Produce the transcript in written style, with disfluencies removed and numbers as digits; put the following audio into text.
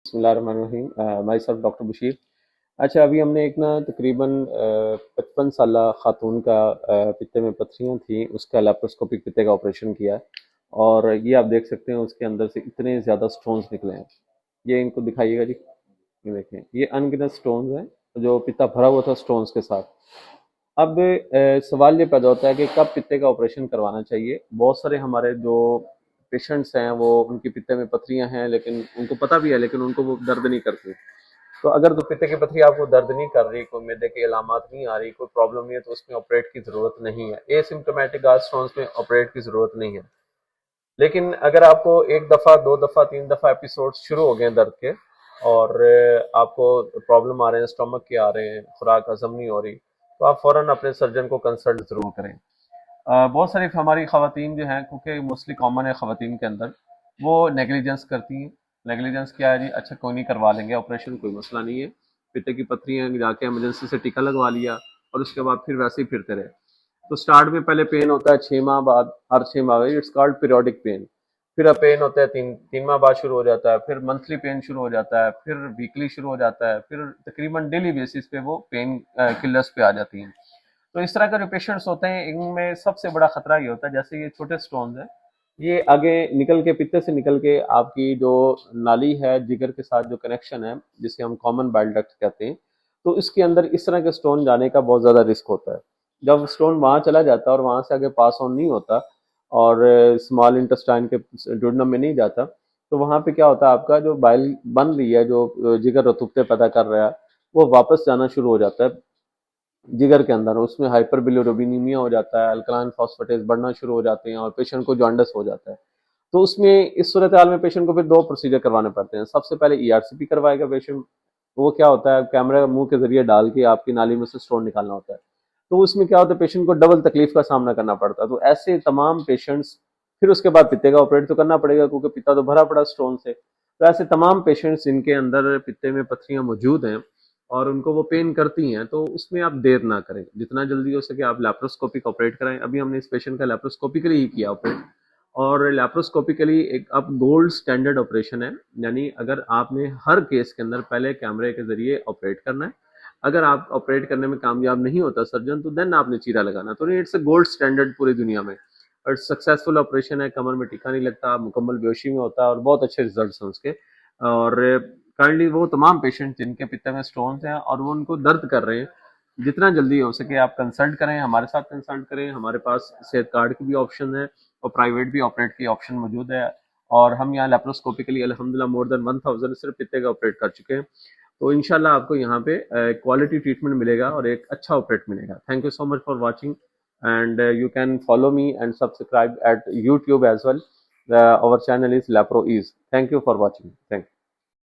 बिस्मिल्लाहिर्रहमानिर्रहीम। My self doctor Bashir. अच्छा, अभी हमने एक ना तकरीबन 55 साल खातून का पित्ते में पथरियाँ थी, उसका लेप्रोस्कोपिक पित्ते का ऑपरेशन किया है। और ये आप देख सकते हैं उसके अंदर से इतने ज़्यादा स्टोन्स निकले हैं। ये इनको दिखाइएगा जी। ये देखें, ये अनगिनत स्टोन्स हैं जो पित्ता भरा हुआ था स्टोन्स के साथ। अब सवाल ये पैदा होता है कि कब पित्ते का ऑपरेशन करवाना चाहिए। बहुत सारे हमारे जो पेशेंट्स हैं वो उनकी पित्ते में पथरियां हैं, लेकिन उनको पता भी है, लेकिन उनको वो दर्द नहीं करती। तो अगर तो पित्ते की पथरी आपको दर्द नहीं कर रही, कोई मैदे की अलामत नहीं आ रही, कोई प्रॉब्लम नहीं है, तो उसमें ऑपरेट की जरूरत नहीं है। एसिम्टोमेटिक गैस्ट्रोन्स में ऑपरेट की जरूरत नहीं है। लेकिन अगर आपको एक दफ़ा, दो दफ़ा, तीन दफ़ा एपिसोड शुरू हो गए दर्द के, और आपको प्रॉब्लम आ रहे हैं, स्टमक के आ रहे हैं, खुराक हजम नहीं हो रही, तो आप फौरन अपने सर्जन को कंसल्ट जरूर करें। बहुत सारी हमारी खवातीन जो हैं, क्योंकि मोस्टली कॉमन है खवातीन के अंदर, वो नेग्लिजेंस करती हैं। नेग्लिजेंस क्या है जी? अच्छा, कोई नहीं, करवा लेंगे ऑपरेशन, कोई मसला नहीं है। पित्ते की पथरी है, जाके इमरजेंसी से टीका लगवा लिया और उसके बाद फिर वैसे ही फिरते रहे। तो स्टार्ट में पहले पेन होता है 6 माह बाद, हर 6 माह, इट्स कॉल्ड पीरियोडिक पेन। फिर अब पेन होता है तीन तीन माह बाद शुरू हो जाता है, फिर मंथली पेन शुरू हो जाता है, फिर वीकली शुरू हो जाता है, फिर तकरीबन डेली बेसिस पे वो पेन किलर्स पे आ जाती हैं। तो इस तरह के जो पेशेंट्स होते हैं, इनमें सबसे बड़ा खतरा ये होता है, जैसे ये छोटे स्टोन्स हैं, ये आगे निकल के, पित्ते से निकल के आपकी जो नाली है जिगर के साथ, जो कनेक्शन है जिसे हम कॉमन बाइल डक्ट कहते हैं, तो इसके अंदर इस तरह के स्टोन जाने का बहुत ज़्यादा रिस्क होता है। जब स्टोन वहाँ चला जाता है और वहाँ से आगे पास ऑन नहीं होता और स्मॉल इंटेस्टाइन के डुओडेनम में नहीं जाता, तो वहाँ पे क्या होता है, आपका जो बाइल बन रही है, जो जिगर रतुकते पैदा कर रहा है, वो वापस जाना शुरू हो जाता है जिगर के अंदर। उसमें हाइपर बिलिरुबिनीमिया हो जाता है, अल्कलाइन फॉस्फेटेज बढ़ना शुरू हो जाते हैं और पेशेंट को जॉन्डिस हो जाता है। तो उसमें, इस सूरत हाल में पेशेंट को फिर दो प्रोसीजर करवाने पड़ते हैं। सबसे पहले ईआरसीपी करवाएगा पेशेंट। वो क्या होता है, कैमरा मुंह के जरिए डाल के आपकी नाली में से स्टोन निकालना होता है। तो उसमें क्या होता है, पेशेंट को डबल तकलीफ का सामना करना पड़ता है। तो ऐसे तमाम पेशेंट्स, फिर उसके बाद पित्ते का ऑपरेट तो करना पड़ेगा, क्योंकि पित्ता तो भरा पड़ा स्टोन से। तो ऐसे तमाम पेशेंट्स जिनके अंदर पित्ते में पथरियां मौजूद हैं और उनको वो पेन करती हैं, तो उसमें आप देर ना करें, जितना जल्दी हो सके आप लैप्रोस्कोपिक ऑपरेट कराएं। अभी हमने इस पेशेंट का लैप्रोस्कोपिकली ही किया ऑपरेट। और लैप्रोस्कोपिकली एक अब गोल्ड स्टैंडर्ड ऑपरेशन है, यानी अगर आपने हर केस के अंदर पहले कैमरे के जरिए ऑपरेट करना है। अगर आप ऑपरेट करने में कामयाब नहीं होता सर्जन, तो देन आपने चीरा लगाना। तो इट्स अ गोल्ड स्टैंडर्ड पूरी दुनिया में, और सक्सेसफुल ऑपरेशन है। कमर में टीका नहीं लगता, मुकम्मल बेहोशी में होता है, और बहुत अच्छे रिजल्ट हैं उसके। और काइंडली वो तमाम पेशेंट जिनके पित्ते में स्टोन्स हैं और वो उनको दर्द कर रहे हैं, जितना जल्दी हो सके आप कंसल्ट करें, हमारे साथ कंसल्ट करें। हमारे पास सेहत कार्ड की भी ऑप्शन है और प्राइवेट भी ऑपरेट की ऑप्शन मौजूद है। और हम यहाँ लेप्रोस्कोपिकली अल्हम्दुलिल्लाह मोर देन 1000 सिर्फ पित्ते का ऑपरेट कर चुके हैं। तो इंशाल्लाह आपको यहाँ पे क्वालिटी ट्रीटमेंट मिलेगा और एक अच्छा ऑपरेट मिलेगा। Thank you so much for watching, and you can follow me and subscribe at YouTube as well. Our channel is Lapro Ease. Thank you for watching. Thank you.